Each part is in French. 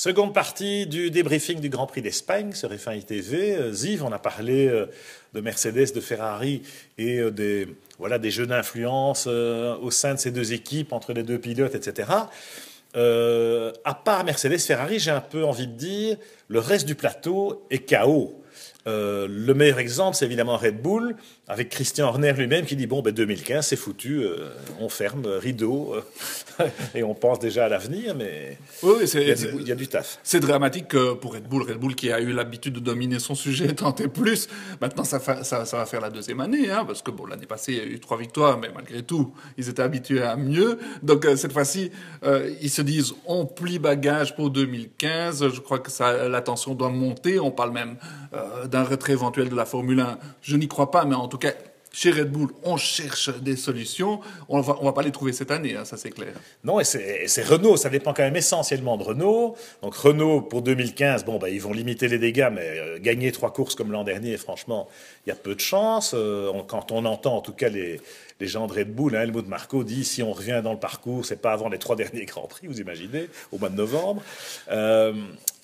Seconde partie du débriefing du Grand Prix d'Espagne sur F1 ITV. Ziv, on a parlé de Mercedes, de Ferrari et des jeux d'influence au sein de ces deux équipes, entre les deux pilotes, etc. À part Mercedes-Ferrari, j'ai un peu envie de dire, le reste du plateau est chaos. Le meilleur exemple, c'est évidemment Red Bull, avec Christian Horner lui-même qui dit bon, 2015, c'est foutu, on ferme, rideau, et on pense déjà à l'avenir, mais oui, il y a du taf. C'est dramatique pour Red Bull. Red Bull qui a eu l'habitude de dominer son sujet tant et plus. Maintenant, ça va faire la deuxième année, hein, parce que bon, l'année passée, il y a eu 3 victoires, mais malgré tout, ils étaient habitués à mieux. Donc cette fois-ci, ils se disent on plie bagage pour 2015. Je crois que la tension doit monter. On parle même d'un retrait éventuel de la Formule 1. Je n'y crois pas, mais en tout cas, chez Red Bull, on cherche des solutions. On va pas les trouver cette année, hein, ça c'est clair. Non, et c'est Renault, ça dépend quand même essentiellement de Renault. Donc Renault, pour 2015, ils vont limiter les dégâts, mais gagner 3 courses comme l'an dernier, franchement, il y a peu de chance. Quand on entend en tout cas les gens de Red Bull, Helmut Marko dit si on revient dans le parcours, c'est pas avant les 3 derniers Grands Prix, vous imaginez, au mois de novembre.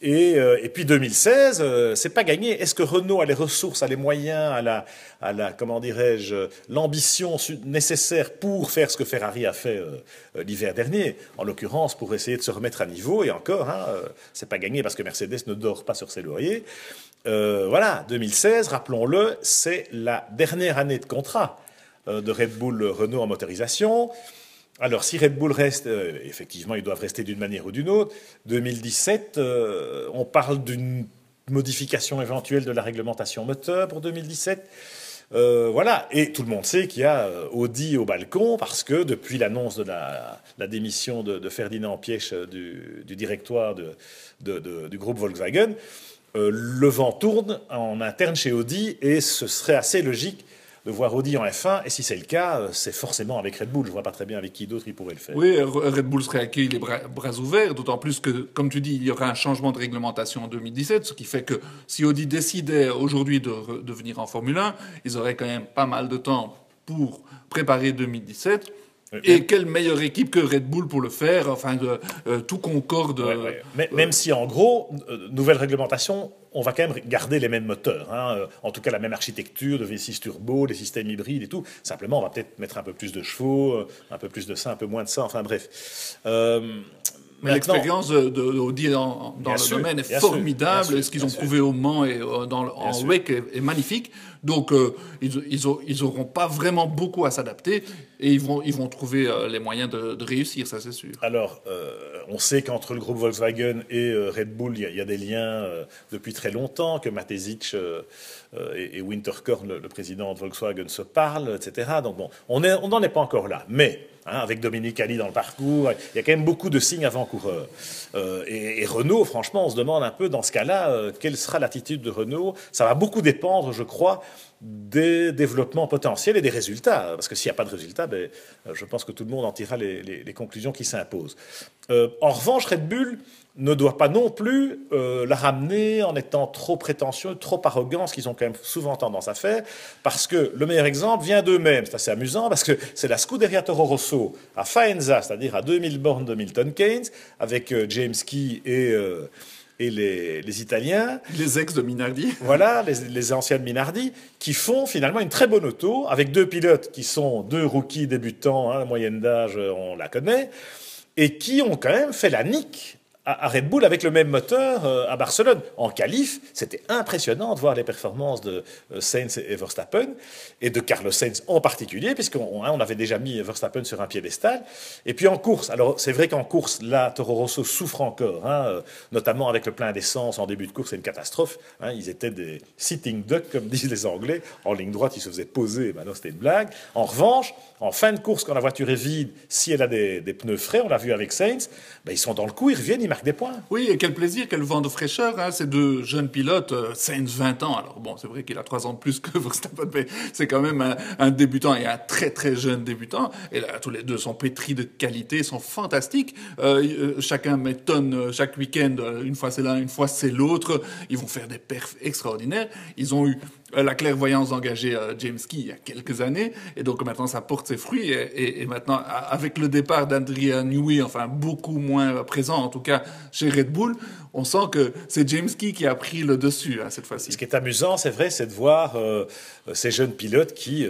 Et puis 2016, c'est pas gagné. Est-ce que Renault a les ressources, a les moyens, a la comment dirais-je, l'ambition nécessaire pour faire ce que Ferrari a fait l'hiver dernier, en l'occurrence pour essayer de se remettre à niveau. Et encore, c'est pas gagné parce que Mercedes ne dort pas sur ses lauriers. 2016, rappelons-le, c'est la dernière année de contrat de Red Bull Renault en motorisation. Alors, si Red Bull reste, effectivement, ils doivent rester d'une manière ou d'une autre. 2017, on parle d'une modification éventuelle de la réglementation moteur pour 2017. Et tout le monde sait qu'il y a Audi au balcon parce que depuis l'annonce de la démission de Ferdinand Piëch du directoire du groupe Volkswagen, le vent tourne en interne chez Audi et ce serait assez logique de voir Audi en F1, et si c'est le cas, c'est forcément avec Red Bull. Je ne vois pas très bien avec qui d'autre il pourrait le faire. Oui, Red Bull serait accueilli les bras ouverts, d'autant plus que, comme tu dis, il y aura un changement de réglementation en 2017, ce qui fait que si Audi décidait aujourd'hui de venir en Formule 1, ils auraient quand même pas mal de temps pour préparer 2017. Et quelle meilleure équipe que Red Bull pour le faire, enfin, tout concorde. Même si, en gros, nouvelle réglementation, on va quand même garder les mêmes moteurs. En tout cas, la même architecture de V6 turbo, les systèmes hybrides et tout. Simplement, on va peut-être mettre un peu plus de chevaux, un peu plus de ça, un peu moins de ça, enfin bref. Mais l'expérience d'Audi dans le domaine est formidable. Ce qu'ils ont prouvé au Mans et en WEC est magnifique. Donc, ils auront pas vraiment beaucoup à s'adapter et ils vont trouver les moyens de réussir, ça c'est sûr. Alors, on sait qu'entre le groupe Volkswagen et Red Bull, il y a des liens depuis très longtemps, que Mateschitz et Winterkorn, le président de Volkswagen, se parlent, etc. Donc bon, on n'en est pas encore là. Mais avec Dominique Ali dans le parcours, il y a quand même beaucoup de signes avant-coureurs. Et Renault, franchement, on se demande un peu dans ce cas-là, quelle sera l'attitude de Renault. Ça va beaucoup dépendre, je crois, des développements potentiels et des résultats. Parce que s'il n'y a pas de résultats, je pense que tout le monde en tirera les conclusions qui s'imposent. En revanche, Red Bull ne doit pas non plus la ramener en étant trop prétentieux, trop arrogant, ce qu'ils ont quand même souvent tendance à faire, parce que le meilleur exemple vient d'eux-mêmes. C'est assez amusant, parce que c'est la Scuderia Toro Rosso à Faenza, c'est-à-dire à 2000 bornes de Milton Keynes, avec James Key et les Italiens. Les ex de Minardi. Voilà, les anciens de Minardi, qui font finalement une très bonne auto, avec 2 pilotes qui sont 2 rookies débutants, la moyenne d'âge, on la connaît, et qui ont quand même fait la nique à Red Bull avec le même moteur à Barcelone. En qualif, c'était impressionnant de voir les performances de Sainz et Verstappen, et de Carlos Sainz en particulier, puisqu'on avait déjà mis Verstappen sur un piédestal. Et puis en course, alors c'est vrai qu'en course, là, Toro Rosso souffre encore, notamment avec le plein d'essence en début de course, c'est une catastrophe. Ils étaient des sitting ducks, comme disent les Anglais. En ligne droite, ils se faisaient poser, maintenant c'était une blague. En revanche, en fin de course, quand la voiture est vide, si elle a des pneus frais, on l'a vu avec Sainz, ils sont dans le coup, ils reviennent, ils marquent des points. Oui, et quel plaisir, quel vent de fraîcheur, ces 2 jeunes pilotes, Sainz 20 ans, alors bon, c'est vrai qu'il a 3 ans de plus que Verstappen, mais c'est quand même un débutant et un très très jeune débutant, et là, tous les 2 sont pétris de qualité, sont fantastiques, chacun m'étonne chaque week-end, une fois c'est l'un, une fois c'est l'autre, ils vont faire des perfs extraordinaires, ils ont eu la clairvoyance d'engager James Key il y a quelques années, et donc maintenant ça porte ses fruits, et maintenant avec le départ d'Adrian Newey, enfin beaucoup moins présent en tout cas chez Red Bull, on sent que c'est James Key qui a pris le dessus cette fois-ci. Ce qui est amusant, c'est vrai, c'est de voir ces jeunes pilotes qui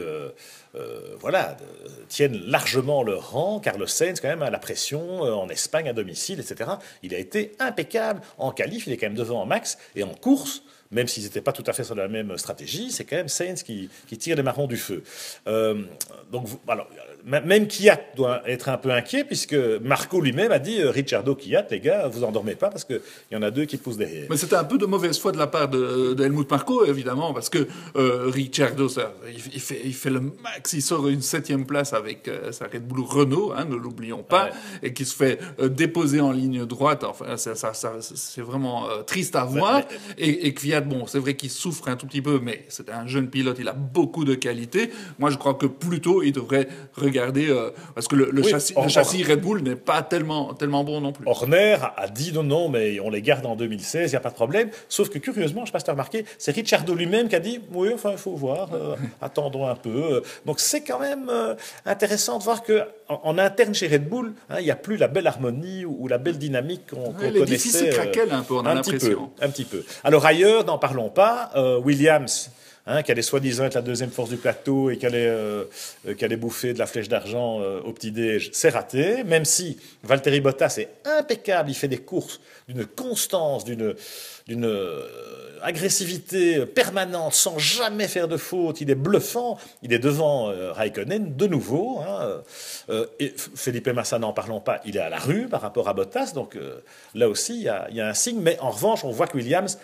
tiennent largement leur rang. Carlos Sainz, quand même, a la pression en Espagne, à domicile, etc. Il a été impeccable. En qualif, il est quand même devant en Max. Et en course, même s'ils n'étaient pas tout à fait sur la même stratégie, c'est quand même Sainz qui tire les marrons du feu. Alors, même Kvyat doit être un peu inquiet, puisque Marco lui-même a dit Ricciardo, Kvyat, les gars, vous endormez pas, parce qu'il y en a deux qui poussent derrière. Mais c'était un peu de mauvaise foi de la part de Helmut Marko, évidemment, parce que Ricciardo, il fait le max, il sort une 7e place avec sa Red Bull Renault, ne l'oublions pas, ouais. Et qui se fait déposer en ligne droite. Enfin, c'est vraiment triste à voir. Et Kvyat, bon, c'est vrai qu'il souffre un tout petit peu, mais c'est un jeune pilote, il a beaucoup de qualités. Moi, je crois que plutôt, il devrait regarder, parce que le châssis Red Bull n'est pas tellement bon non plus. Horner a dit non, mais on les garde en 2016, il n'y a pas de problème. Sauf que curieusement, je ne sais pas si tu as remarqué, c'est Ricciardo lui-même qui a dit oui, enfin, il faut voir, attendons un peu. Donc c'est quand même intéressant de voir qu'en interne chez Red Bull, il n'y a plus la belle harmonie ou la belle dynamique qu'on connaissait. L'édifice craquelle un peu, on a l'impression. Un petit peu. Alors ailleurs, n'en parlons pas, Williams, qui allait soi-disant être la deuxième force du plateau et qui allait bouffer de la flèche d'argent au petit-déj, c'est raté, même si Valtteri Bottas est impeccable, il fait des courses d'une constance, d'une agressivité permanente, sans jamais faire de faute, il est bluffant, il est devant Raikkonen de nouveau, et Felipe Massa, n'en parlons pas, il est à la rue par rapport à Bottas, donc là aussi il y a un signe, mais en revanche on voit que Williams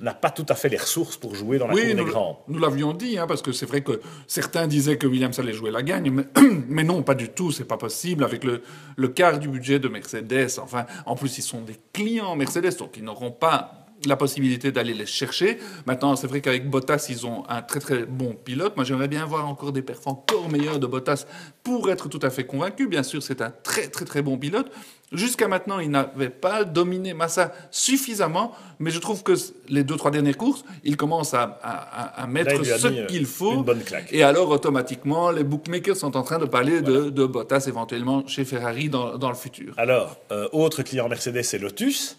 n'a pas tout à fait les ressources pour jouer dans la cour des grands. Nous l'avions dit, parce que c'est vrai que certains disaient que Williams allait jouer la gagne, mais non, pas du tout, c'est pas possible, avec le quart du budget de Mercedes. Enfin, en plus, ils sont des clients Mercedes, donc ils n'auront pas la possibilité d'aller les chercher. Maintenant, c'est vrai qu'avec Bottas, ils ont un très très bon pilote. Moi, j'aimerais bien voir encore des perfs encore meilleurs de Bottas pour être tout à fait convaincu. Bien sûr, c'est un très très très bon pilote. Jusqu'à maintenant, il n'avait pas dominé Massa suffisamment, mais je trouve que les 2-3 dernières courses, il commence à mettre ce qu'il faut. Une bonne claque. Et alors, automatiquement, les bookmakers sont en train de parler de Bottas éventuellement chez Ferrari dans le futur. Alors, autre client Mercedes, c'est Lotus.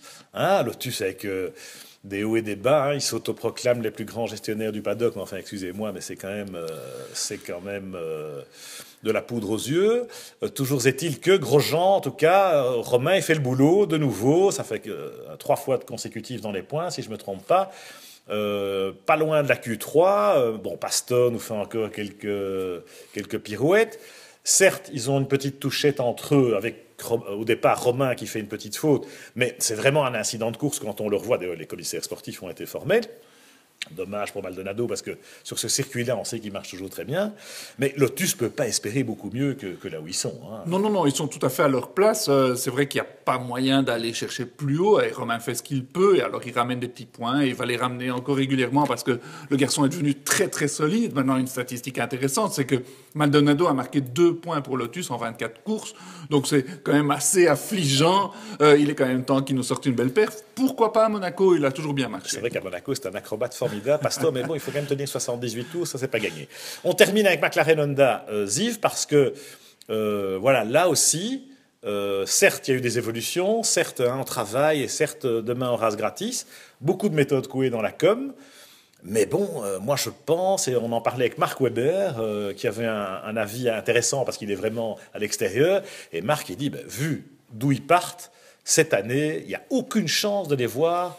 Lotus avec des hauts et des bas, ils s'autoproclament les plus grands gestionnaires du paddock, mais enfin, excusez-moi, mais c'est quand même de la poudre aux yeux. Toujours est-il que Grosjean, en tout cas, Romain, il fait le boulot de nouveau. Ça fait 3 fois de consécutif dans les points, si je ne me trompe pas. Pas loin de la Q3. Paston nous fait encore quelques pirouettes. Certes, ils ont une petite touchette entre eux, avec au départ Romain qui fait une petite faute, mais c'est vraiment un incident de course quand on le revoit. D'ailleurs, les commissaires sportifs ont été formels. Dommage pour Maldonado, parce que sur ce circuit-là, on sait qu'il marche toujours très bien. Mais Lotus ne peut pas espérer beaucoup mieux que là où ils sont. Non, ils sont tout à fait à leur place. C'est vrai qu'il n'y a pas moyen d'aller chercher plus haut. Et Romain fait ce qu'il peut, et alors il ramène des petits points, et il va les ramener encore régulièrement, parce que le garçon est devenu très très solide. Maintenant, une statistique intéressante, c'est que Maldonado a marqué 2 points pour Lotus en 24 courses. Donc c'est quand même assez affligeant. Il est quand même temps qu'il nous sorte une belle perf. Pourquoi pas à Monaco? Il a toujours bien marché. C'est vrai qu'à Monaco, c'est un acrobate formidable, Pastor, mais bon, il faut quand même tenir 78 tours, ça c'est pas gagné. On termine avec McLaren Honda, Ziv, parce que là aussi, certes, il y a eu des évolutions, certes, on travaille, et certes, demain on rase gratis, beaucoup de méthodes couées dans la com. Mais bon, moi je pense, et on en parlait avec Mark Webber, qui avait un avis intéressant parce qu'il est vraiment à l'extérieur, et Mark il dit, vu d'où ils partent, cette année, il n'y a aucune chance de les voir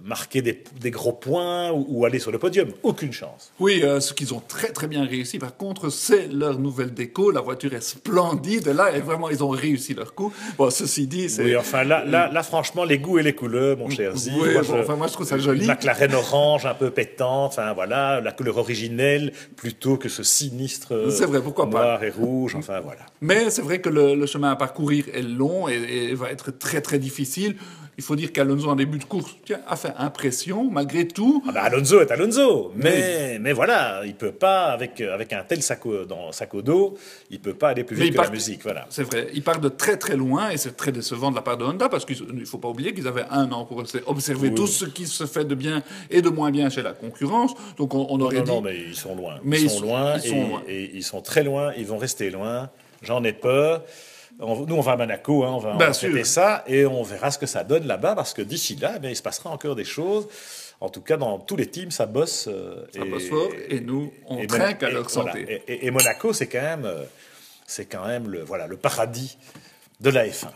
marquer des gros points ou aller sur le podium. Aucune chance. Oui, ce qu'ils ont très très bien réussi, par contre, c'est leur nouvelle déco. La voiture est splendide. Là, vraiment, ils ont réussi leur coup. Bon, ceci dit, c'est... Oui, enfin, là franchement, les goûts et les couleurs, mon cher Ziv. Oui, moi, je trouve ça joli. McLaren orange, un peu pétante, enfin, voilà, la couleur originelle, plutôt que ce sinistre c'est vrai, pourquoi noir pas. Et rouge, enfin, voilà. Mais c'est vrai que le chemin à parcourir est long et va être très très difficile. Il faut dire qu'Alonso en début de course a fait impression, malgré tout. Ah bah Alonso est Alonso, mais voilà, il peut pas avec un tel sac au dos, il peut pas aller plus vite que la musique, voilà. C'est vrai, il part de très très loin et c'est très décevant de la part de Honda parce qu'il faut pas oublier qu'ils avaient 1 an pour observer tout ce qui se fait de bien et de moins bien chez la concurrence. Donc on aurait dit. Non, mais ils sont loin. Mais ils sont loin et ils sont très loin. Ils vont rester loin. J'en ai peur. Nous, on va à Monaco, on va fêter ça, et on verra ce que ça donne là-bas, parce que d'ici là, il se passera encore des choses. En tout cas, dans tous les teams, ça bosse. Ça bosse fort, et nous, on trinque à leur santé. Voilà. Et Monaco, c'est quand même le paradis de la F1.